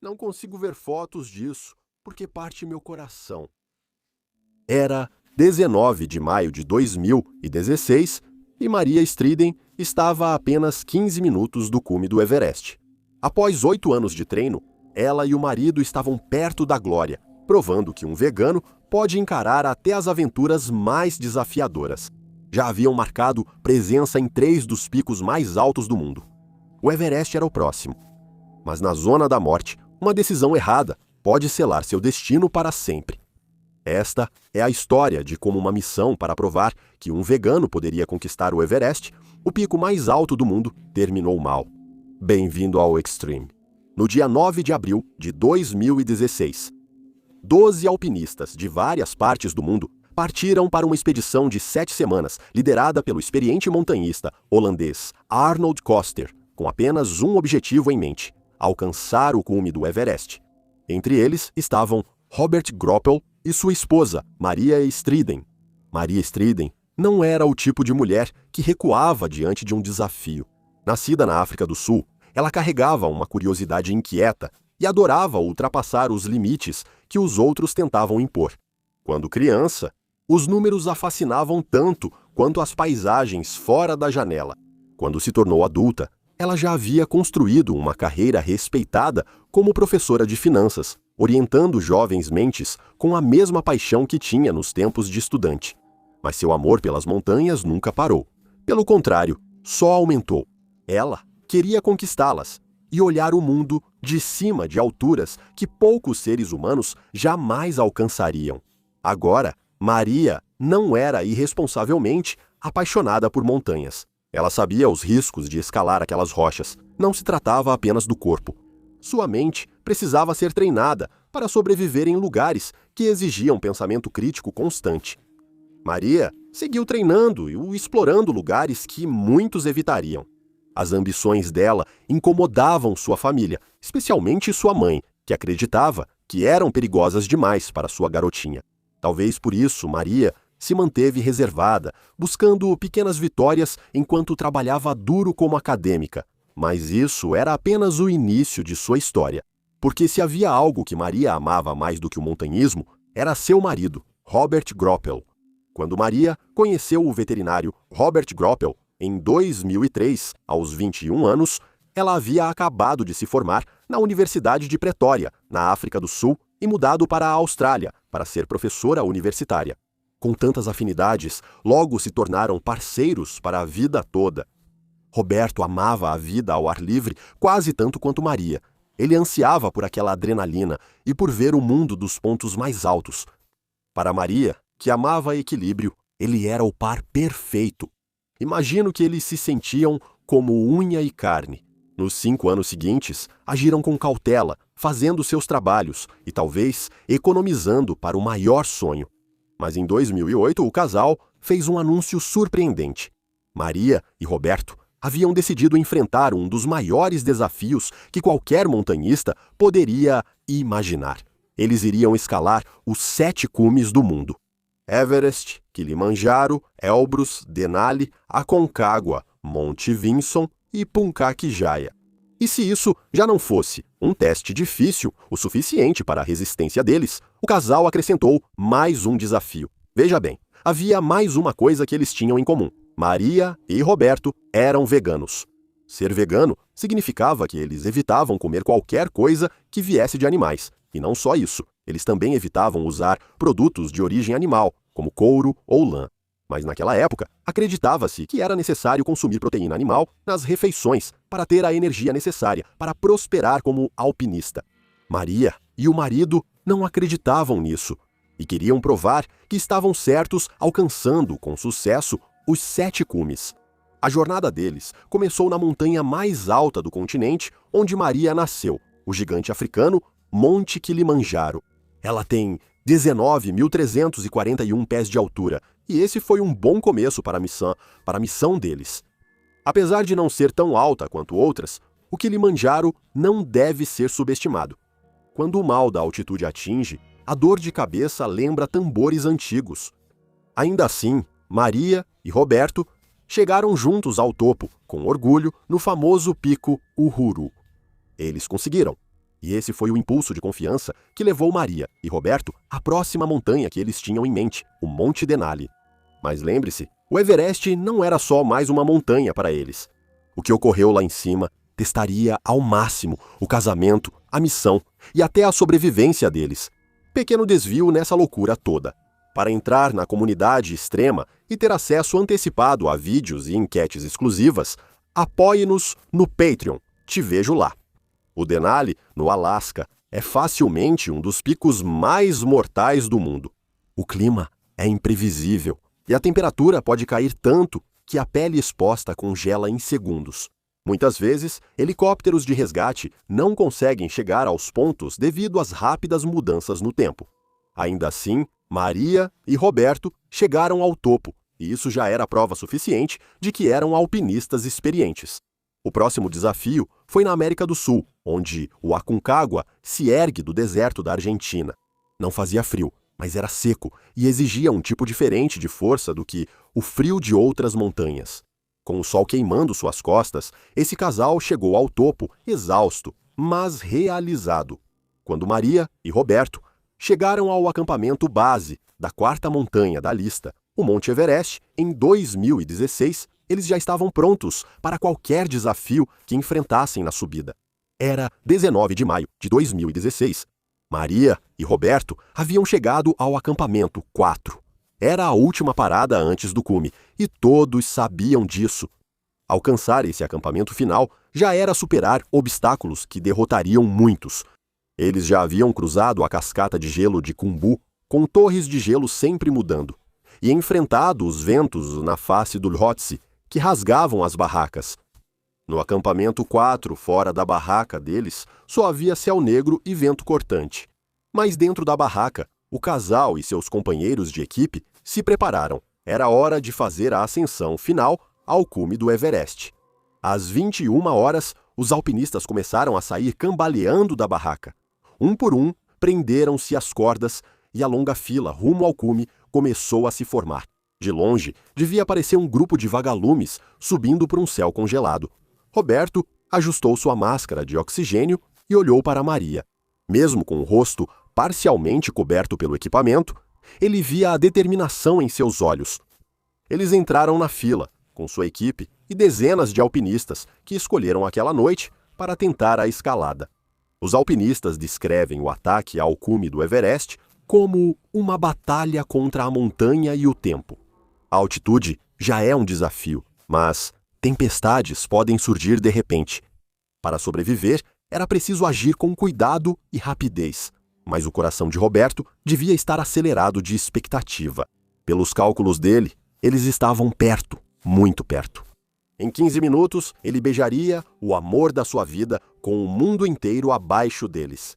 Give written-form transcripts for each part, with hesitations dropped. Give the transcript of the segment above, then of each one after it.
Não consigo ver fotos disso, porque parte meu coração. Era 19 de maio de 2016 e Maria Striden estava a apenas 15 minutos do cume do Everest. Após 8 anos de treino, ela e o marido estavam perto da glória, provando que um vegano pode encarar até as aventuras mais desafiadoras. Já haviam marcado presença em 3 dos picos mais altos do mundo. O Everest era o próximo. Mas na zona da morte, uma decisão errada pode selar seu destino para sempre. Esta é a história de como uma missão para provar que um vegano poderia conquistar o Everest, o pico mais alto do mundo, terminou mal. Bem-vindo ao Extreme. No dia 9 de abril de 2016, 12 alpinistas de várias partes do mundo partiram para uma expedição de 7 semanas, liderada pelo experiente montanhista holandês Arnold Koster, com apenas um objetivo em mente: alcançar o cume do Everest. Entre eles estavam Robert Groppel e sua esposa, Maria Striden. Maria Striden não era o tipo de mulher que recuava diante de um desafio. Nascida na África do Sul, ela carregava uma curiosidade inquieta e adorava ultrapassar os limites que os outros tentavam impor. Quando criança, os números a fascinavam tanto quanto as paisagens fora da janela. Quando se tornou adulta, ela já havia construído uma carreira respeitada como professora de finanças, orientando jovens mentes com a mesma paixão que tinha nos tempos de estudante. Mas seu amor pelas montanhas nunca parou. Pelo contrário, só aumentou. Ela queria conquistá-las e olhar o mundo de cima de alturas que poucos seres humanos jamais alcançariam. Agora, Maria não era irresponsavelmente apaixonada por montanhas. Ela sabia os riscos de escalar aquelas rochas. Não se tratava apenas do corpo. Sua mente precisava ser treinada para sobreviver em lugares que exigiam pensamento crítico constante. Maria seguiu treinando e explorando lugares que muitos evitariam. As ambições dela incomodavam sua família, especialmente sua mãe, que acreditava que eram perigosas demais para sua garotinha. Talvez por isso Maria se manteve reservada, buscando pequenas vitórias enquanto trabalhava duro como acadêmica. Mas isso era apenas o início de sua história. Porque se havia algo que Maria amava mais do que o montanhismo, era seu marido, Robert Groppel. Quando Maria conheceu o veterinário Robert Groppel, em 2003, aos 21 anos, ela havia acabado de se formar na Universidade de Pretória, na África do Sul, e mudado para a Austrália para ser professora universitária. Com tantas afinidades, logo se tornaram parceiros para a vida toda. Roberto amava a vida ao ar livre quase tanto quanto Maria. Ele ansiava por aquela adrenalina e por ver o mundo dos pontos mais altos. Para Maria, que amava equilíbrio, ele era o par perfeito. Imagino que eles se sentiam como unha e carne. Nos 5 anos seguintes, agiram com cautela, fazendo seus trabalhos e talvez economizando para o maior sonho. Mas em 2008, o casal fez um anúncio surpreendente. Maria e Roberto haviam decidido enfrentar um dos maiores desafios que qualquer montanhista poderia imaginar. Eles iriam escalar os 7 cumes do mundo: Everest, Kilimanjaro, Elbrus, Denali, Aconcagua, Monte Vinson e Punkak Jaya. E se isso já não fosse um teste difícil o suficiente para a resistência deles, o casal acrescentou mais um desafio. Veja bem, havia mais uma coisa que eles tinham em comum. Maria e Roberto eram veganos. Ser vegano significava que eles evitavam comer qualquer coisa que viesse de animais. E não só isso, eles também evitavam usar produtos de origem animal, como couro ou lã. Mas naquela época, acreditava-se que era necessário consumir proteína animal nas refeições para ter a energia necessária para prosperar como alpinista. Maria e o marido não acreditavam nisso e queriam provar que estavam certos, alcançando com sucesso os 7 cumes. A jornada deles começou na montanha mais alta do continente, onde Maria nasceu, o gigante africano Monte Kilimanjaro. Ela tem 19.341 pés de altura, e esse foi um bom começo para a missão deles. Apesar de não ser tão alta quanto outras, o Kilimanjaro não deve ser subestimado. Quando o mal da altitude atinge, a dor de cabeça lembra tambores antigos. Ainda assim, Maria e Roberto chegaram juntos ao topo, com orgulho, no famoso pico Uhuru. Eles conseguiram. E esse foi o impulso de confiança que levou Maria e Roberto à próxima montanha que eles tinham em mente, o Monte Denali. Mas lembre-se, o Everest não era só mais uma montanha para eles. O que ocorreu lá em cima testaria ao máximo o casamento, a missão e até a sobrevivência deles. Pequeno desvio nessa loucura toda. Para entrar na comunidade extrema e ter acesso antecipado a vídeos e enquetes exclusivas, apoie-nos no Patreon. Te vejo lá. O Denali, no Alasca, é facilmente um dos picos mais mortais do mundo. O clima é imprevisível e a temperatura pode cair tanto que a pele exposta congela em segundos. Muitas vezes, helicópteros de resgate não conseguem chegar aos pontos devido às rápidas mudanças no tempo. Ainda assim, Maria e Roberto chegaram ao topo, e isso já era prova suficiente de que eram alpinistas experientes. O próximo desafio foi na América do Sul, onde o Aconcagua se ergue do deserto da Argentina. Não fazia frio, mas era seco e exigia um tipo diferente de força do que o frio de outras montanhas. Com o sol queimando suas costas, esse casal chegou ao topo exausto, mas realizado. Quando Maria e Roberto chegaram ao acampamento base da quarta montanha da lista, o Monte Everest, em 2016, eles já estavam prontos para qualquer desafio que enfrentassem na subida. Era 19 de maio de 2016. Maria e Roberto haviam chegado ao acampamento 4. Era a última parada antes do cume, e todos sabiam disso. Alcançar esse acampamento final já era superar obstáculos que derrotariam muitos. Eles já haviam cruzado a cascata de gelo de Khumbu, com torres de gelo sempre mudando, e enfrentado os ventos na face do Lhotse, que rasgavam as barracas. No acampamento 4, fora da barraca deles, só havia céu negro e vento cortante. Mas dentro da barraca, o casal e seus companheiros de equipe se prepararam. Era hora de fazer a ascensão final ao cume do Everest. Às 21 horas, os alpinistas começaram a sair cambaleando da barraca. Um por um, prenderam-se as cordas e a longa fila rumo ao cume começou a se formar. De longe, devia aparecer um grupo de vagalumes subindo por um céu congelado. Roberto ajustou sua máscara de oxigênio e olhou para Maria. Mesmo com o rosto parcialmente coberto pelo equipamento, ele via a determinação em seus olhos. Eles entraram na fila, com sua equipe e dezenas de alpinistas que escolheram aquela noite para tentar a escalada. Os alpinistas descrevem o ataque ao cume do Everest como uma batalha contra a montanha e o tempo. A altitude já é um desafio, mas tempestades podem surgir de repente. Para sobreviver, era preciso agir com cuidado e rapidez. Mas o coração de Roberto devia estar acelerado de expectativa. Pelos cálculos dele, eles estavam perto, muito perto. Em 15 minutos, ele beijaria o amor da sua vida com o mundo inteiro abaixo deles.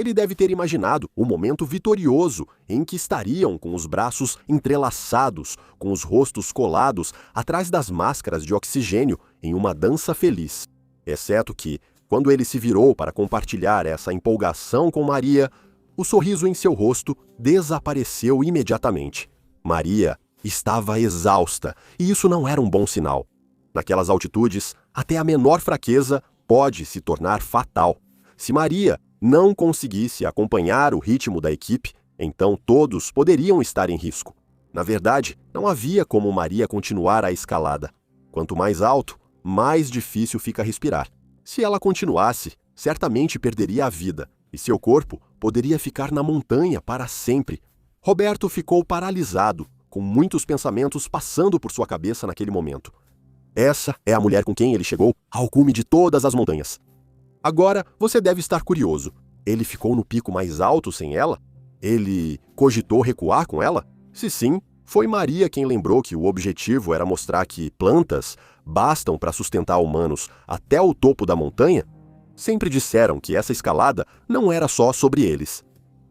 Ele deve ter imaginado o momento vitorioso em que estariam com os braços entrelaçados, com os rostos colados atrás das máscaras de oxigênio em uma dança feliz. Exceto que, quando ele se virou para compartilhar essa empolgação com Maria, o sorriso em seu rosto desapareceu imediatamente. Maria estava exausta, e isso não era um bom sinal. Naquelas altitudes, até a menor fraqueza pode se tornar fatal. Se Maria não conseguisse acompanhar o ritmo da equipe, então todos poderiam estar em risco. Na verdade, não havia como Maria continuar a escalada. Quanto mais alto, mais difícil fica respirar. Se ela continuasse, certamente perderia a vida, e seu corpo poderia ficar na montanha para sempre. Roberto ficou paralisado, com muitos pensamentos passando por sua cabeça naquele momento. Essa é a mulher com quem ele chegou ao cume de todas as montanhas. Agora, você deve estar curioso. Ele ficou no pico mais alto sem ela? Ele cogitou recuar com ela? Se sim, foi Maria quem lembrou que o objetivo era mostrar que plantas bastam para sustentar humanos até o topo da montanha? Sempre disseram que essa escalada não era só sobre eles.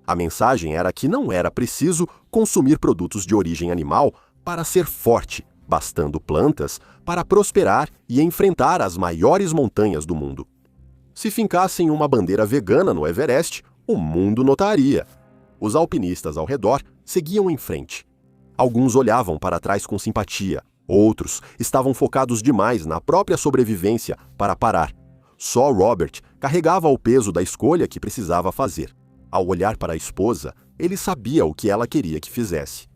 A mensagem era que não era preciso consumir produtos de origem animal para ser forte, bastando plantas para prosperar e enfrentar as maiores montanhas do mundo. Se fincassem uma bandeira vegana no Everest, o mundo notaria. Os alpinistas ao redor seguiam em frente. Alguns olhavam para trás com simpatia, outros estavam focados demais na própria sobrevivência para parar. Só Robert carregava o peso da escolha que precisava fazer. Ao olhar para a esposa, ele sabia o que ela queria que fizesse.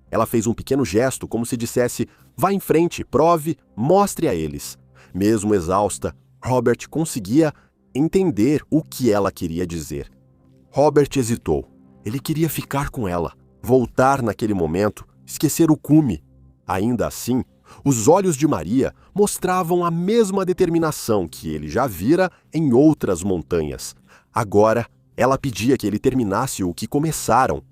Ela fez um pequeno gesto como se dissesse: vá em frente, prove, mostre a eles. Mesmo exausta, Robert conseguia entender o que ela queria dizer. Robert hesitou. Ele queria ficar com ela, voltar naquele momento, esquecer o cume. Ainda assim, os olhos de Maria mostravam a mesma determinação que ele já vira em outras montanhas. Agora, ela pedia que ele terminasse o que começaram.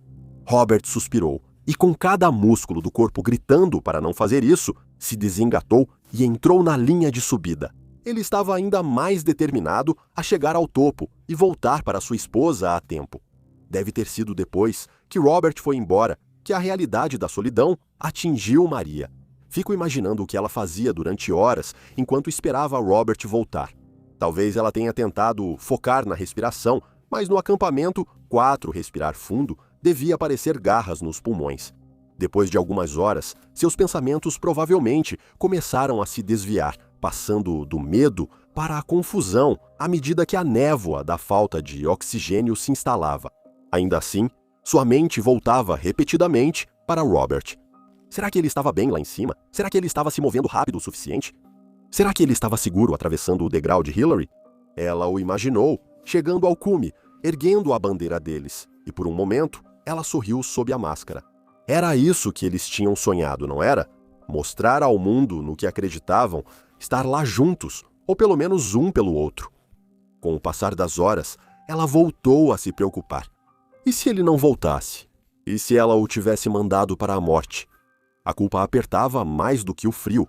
Robert suspirou e, com cada músculo do corpo gritando para não fazer isso, se desengatou e entrou na linha de subida. Ele estava ainda mais determinado a chegar ao topo e voltar para sua esposa a tempo. Deve ter sido depois que Robert foi embora que a realidade da solidão atingiu Maria. Fico imaginando o que ela fazia durante horas enquanto esperava Robert voltar. Talvez ela tenha tentado focar na respiração, mas no acampamento, 4 respirar fundo devia parecer garras nos pulmões. Depois de algumas horas, seus pensamentos provavelmente começaram a se desviar, passando do medo para a confusão à medida que a névoa da falta de oxigênio se instalava. Ainda assim, sua mente voltava repetidamente para Robert. Será que ele estava bem lá em cima? Será que ele estava se movendo rápido o suficiente? Será que ele estava seguro atravessando o degrau de Hillary? Ela o imaginou, chegando ao cume, erguendo a bandeira deles, e por um momento, ela sorriu sob a máscara. Era isso que eles tinham sonhado, não era? Mostrar ao mundo no que acreditavam, estar lá juntos, ou pelo menos um pelo outro. Com o passar das horas, ela voltou a se preocupar. E se ele não voltasse? E se ela o tivesse mandado para a morte? A culpa apertava mais do que o frio.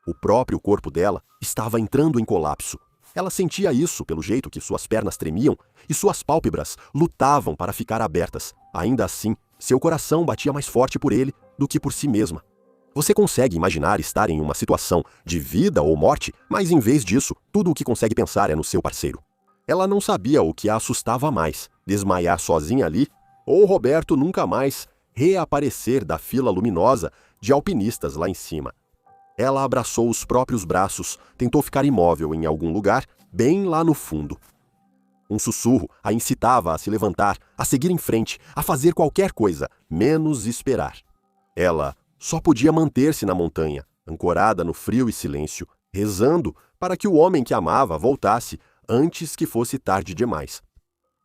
O próprio corpo dela estava entrando em colapso. Ela sentia isso pelo jeito que suas pernas tremiam e suas pálpebras lutavam para ficar abertas. Ainda assim, seu coração batia mais forte por ele do que por si mesma. Você consegue imaginar estar em uma situação de vida ou morte, mas em vez disso, tudo o que consegue pensar é no seu parceiro. Ela não sabia o que a assustava mais, desmaiar sozinha ali, ou Roberto nunca mais reaparecer da fila luminosa de alpinistas lá em cima. Ela abraçou os próprios braços, tentou ficar imóvel em algum lugar, bem lá no fundo. Um sussurro a incitava a se levantar, a seguir em frente, a fazer qualquer coisa, menos esperar. Ela só podia manter-se na montanha, ancorada no frio e silêncio, rezando para que o homem que amava voltasse antes que fosse tarde demais.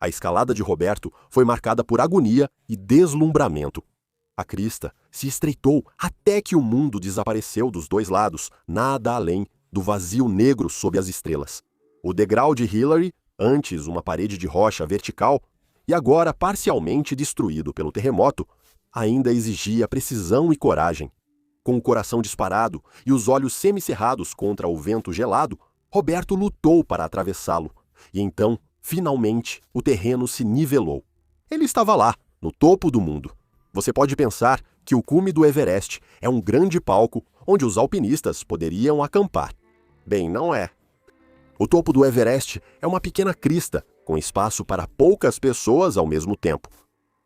A escalada de Roberto foi marcada por agonia e deslumbramento. A crista se estreitou até que o mundo desapareceu dos dois lados, nada além do vazio negro sob as estrelas. O degrau de Hillary, antes uma parede de rocha vertical, e agora parcialmente destruído pelo terremoto, ainda exigia precisão e coragem. Com o coração disparado e os olhos semicerrados contra o vento gelado, Roberto lutou para atravessá-lo, e então, finalmente, o terreno se nivelou. Ele estava lá, no topo do mundo. Você pode pensar que o cume do Everest é um grande palco onde os alpinistas poderiam acampar. Bem, não é. O topo do Everest é uma pequena crista, com espaço para poucas pessoas ao mesmo tempo.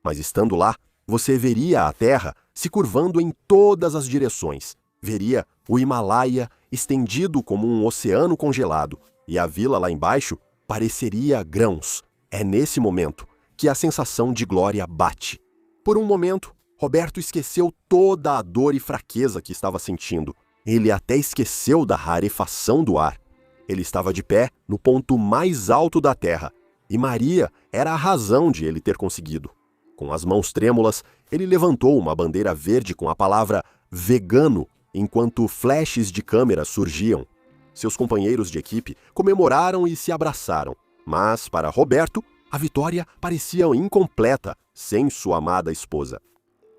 Mas estando lá, você veria a Terra se curvando em todas as direções. Veria o Himalaia estendido como um oceano congelado, e a vila lá embaixo pareceria grãos. É nesse momento que a sensação de glória bate. Por um momento, Roberto esqueceu toda a dor e fraqueza que estava sentindo. Ele até esqueceu da rarefação do ar. Ele estava de pé no ponto mais alto da terra, e Maria era a razão de ele ter conseguido. Com as mãos trêmulas, ele levantou uma bandeira verde com a palavra vegano, enquanto flashes de câmera surgiam. Seus companheiros de equipe comemoraram e se abraçaram, mas, para Roberto, a vitória parecia incompleta sem sua amada esposa.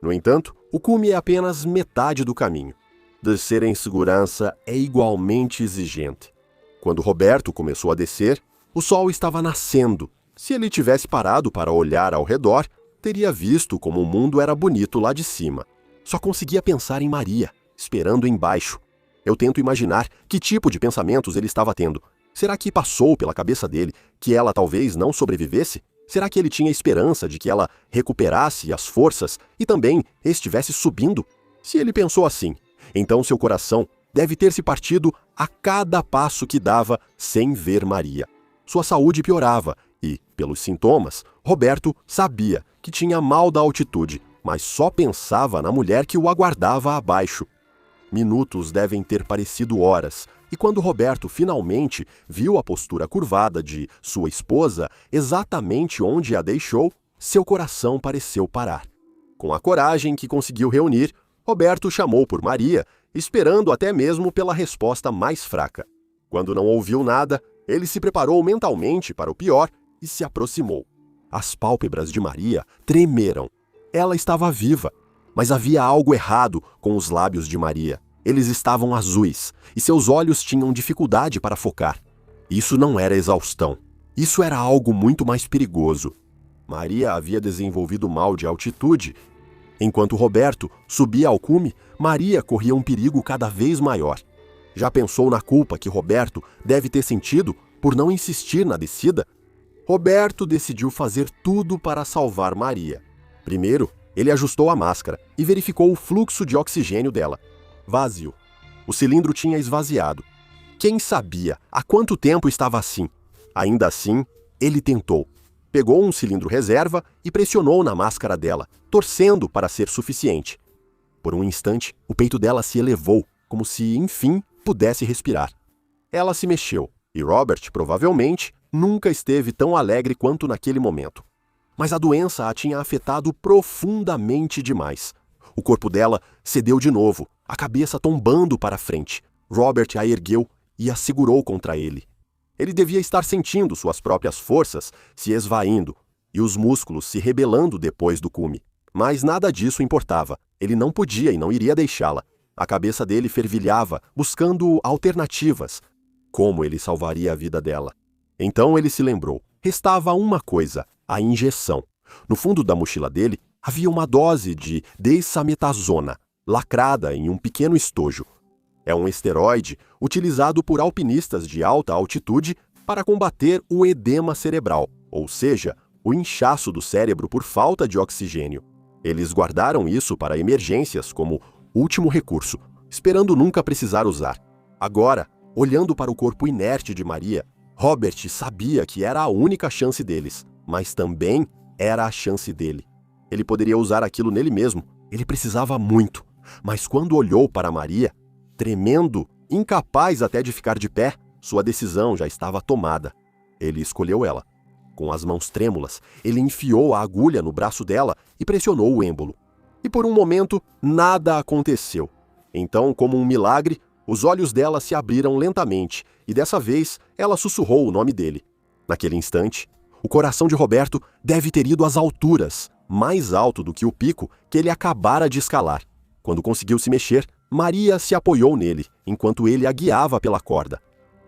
No entanto, o cume é apenas metade do caminho. Descer em segurança é igualmente exigente. Quando Roberto começou a descer, o sol estava nascendo. Se ele tivesse parado para olhar ao redor, teria visto como o mundo era bonito lá de cima. Só conseguia pensar em Maria, esperando embaixo. Eu tento imaginar que tipo de pensamentos ele estava tendo. Será que passou pela cabeça dele que ela talvez não sobrevivesse? Será que ele tinha esperança de que ela recuperasse as forças e também estivesse subindo? Se ele pensou assim, então seu coração deve ter se partido a cada passo que dava sem ver Maria. Sua saúde piorava e, pelos sintomas, Roberto sabia que tinha mal da altitude, mas só pensava na mulher que o aguardava abaixo. Minutos devem ter parecido horas, e quando Roberto finalmente viu a postura curvada de sua esposa exatamente onde a deixou, seu coração pareceu parar. Com a coragem que conseguiu reunir, Roberto chamou por Maria, esperando até mesmo pela resposta mais fraca. Quando não ouviu nada, ele se preparou mentalmente para o pior e se aproximou. As pálpebras de Maria tremeram. Ela estava viva, mas havia algo errado com os lábios de Maria. Eles estavam azuis e seus olhos tinham dificuldade para focar. Isso não era exaustão. Isso era algo muito mais perigoso. Maria havia desenvolvido mal de altitude. Enquanto Roberto subia ao cume, Maria corria um perigo cada vez maior. Já pensou na culpa que Roberto deve ter sentido por não insistir na descida? Roberto decidiu fazer tudo para salvar Maria. Primeiro, ele ajustou a máscara e verificou o fluxo de oxigênio dela. Vazio. O cilindro tinha esvaziado. Quem sabia há quanto tempo estava assim? Ainda assim, ele tentou. Pegou um cilindro reserva e pressionou na máscara dela, torcendo para ser suficiente. Por um instante, o peito dela se elevou, como se, enfim, pudesse respirar. Ela se mexeu, e Robert, provavelmente, nunca esteve tão alegre quanto naquele momento. Mas a doença a tinha afetado profundamente demais. O corpo dela cedeu de novo, a cabeça tombando para frente. Robert a ergueu e a segurou contra ele. Ele devia estar sentindo suas próprias forças se esvaindo e os músculos se rebelando depois do cume. Mas nada disso importava. Ele não podia e não iria deixá-la. A cabeça dele fervilhava, buscando alternativas. Como ele salvaria a vida dela? Então ele se lembrou. Restava uma coisa, a injeção. No fundo da mochila dele havia uma dose de dexametasona, lacrada em um pequeno estojo. É um esteroide utilizado por alpinistas de alta altitude para combater o edema cerebral, ou seja, o inchaço do cérebro por falta de oxigênio. Eles guardaram isso para emergências como último recurso, esperando nunca precisar usar. Agora, olhando para o corpo inerte de Maria, Robert sabia que era a única chance deles, mas também era a chance dele. Ele poderia usar aquilo nele mesmo, ele precisava muito, mas quando olhou para Maria, tremendo, incapaz até de ficar de pé, sua decisão já estava tomada. Ele escolheu ela. Com as mãos trêmulas, ele enfiou a agulha no braço dela e pressionou o êmbolo. E por um momento, nada aconteceu. Então, como um milagre, os olhos dela se abriram lentamente e dessa vez ela sussurrou o nome dele. Naquele instante, o coração de Roberto deve ter ido às alturas, mais alto do que o pico que ele acabara de escalar. Quando conseguiu se mexer, Maria se apoiou nele, enquanto ele a guiava pela corda.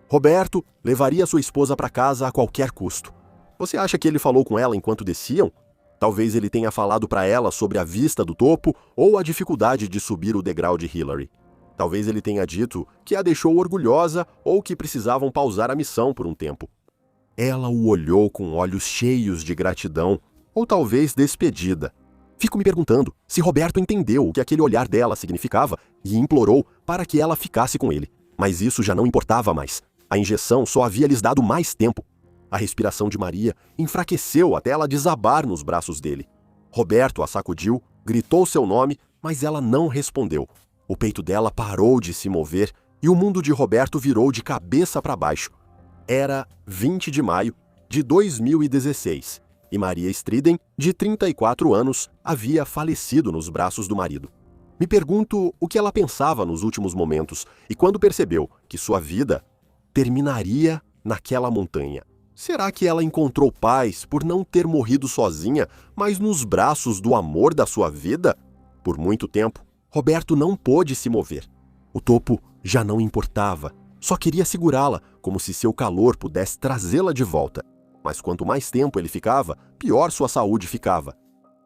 Roberto levaria sua esposa para casa a qualquer custo. Você acha que ele falou com ela enquanto desciam? Talvez ele tenha falado para ela sobre a vista do topo ou a dificuldade de subir o degrau de Hillary. Talvez ele tenha dito que a deixou orgulhosa ou que precisavam pausar a missão por um tempo. Ela o olhou com olhos cheios de gratidão, ou talvez despedida. Fico me perguntando se Roberto entendeu o que aquele olhar dela significava e implorou para que ela ficasse com ele. Mas isso já não importava mais. A injeção só havia lhes dado mais tempo. A respiração de Maria enfraqueceu até ela desabar nos braços dele. Roberto a sacudiu, gritou seu nome, mas ela não respondeu. O peito dela parou de se mover e o mundo de Roberto virou de cabeça para baixo. Era 20 de maio de 2016 e Maria Striden, de 34 anos, havia falecido nos braços do marido. Me pergunto o que ela pensava nos últimos momentos e quando percebeu que sua vida terminaria naquela montanha. Será que ela encontrou paz por não ter morrido sozinha, mas nos braços do amor da sua vida? Por muito tempo, Roberto não pôde se mover. O topo já não importava, só queria segurá-la, como se seu calor pudesse trazê-la de volta. Mas quanto mais tempo ele ficava, pior sua saúde ficava.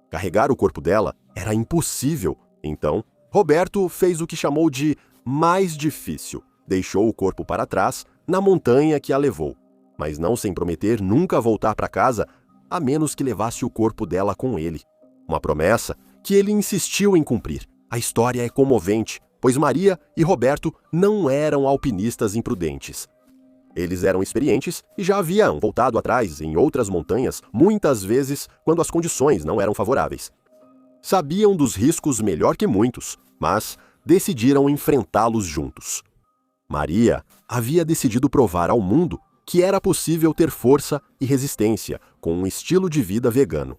Carregar o corpo dela era impossível. Então, Roberto fez o que chamou de mais difícil. Deixou o corpo para trás, na montanha que a levou. Mas não sem prometer nunca voltar para casa, a menos que levasse o corpo dela com ele. Uma promessa que ele insistiu em cumprir. A história é comovente. pois Maria e Roberto não eram alpinistas imprudentes. Eles eram experientes e já haviam voltado atrás em outras montanhas muitas vezes quando as condições não eram favoráveis. Sabiam dos riscos melhor que muitos, mas decidiram enfrentá-los juntos. Maria havia decidido provar ao mundo que era possível ter força e resistência com um estilo de vida vegano.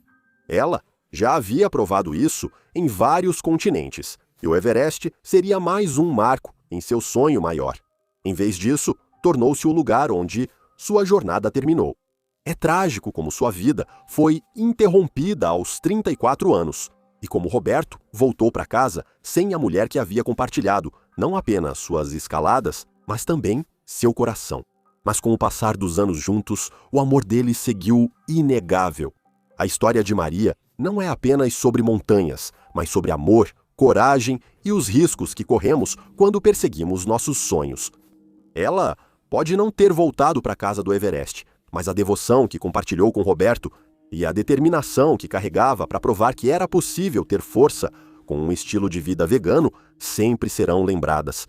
Ela já havia provado isso em vários continentes, e o Everest seria mais um marco em seu sonho maior. Em vez disso, tornou-se o lugar onde sua jornada terminou. É trágico como sua vida foi interrompida aos 34 anos, e como Roberto voltou para casa sem a mulher que havia compartilhado não apenas suas escaladas, mas também seu coração. Mas com o passar dos anos juntos, o amor deles seguiu inegável. A história de Maria não é apenas sobre montanhas, mas sobre amor, coragem e os riscos que corremos quando perseguimos nossos sonhos. Ela pode não ter voltado para a casa do Everest, mas a devoção que compartilhou com Roberto e a determinação que carregava para provar que era possível ter força com um estilo de vida vegano sempre serão lembradas.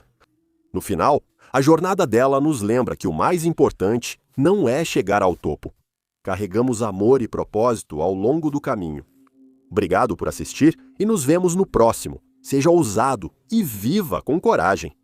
No final, a jornada dela nos lembra que o mais importante não é chegar ao topo. Carregamos amor e propósito ao longo do caminho. Obrigado por assistir e nos vemos no próximo. Seja ousado e viva com coragem!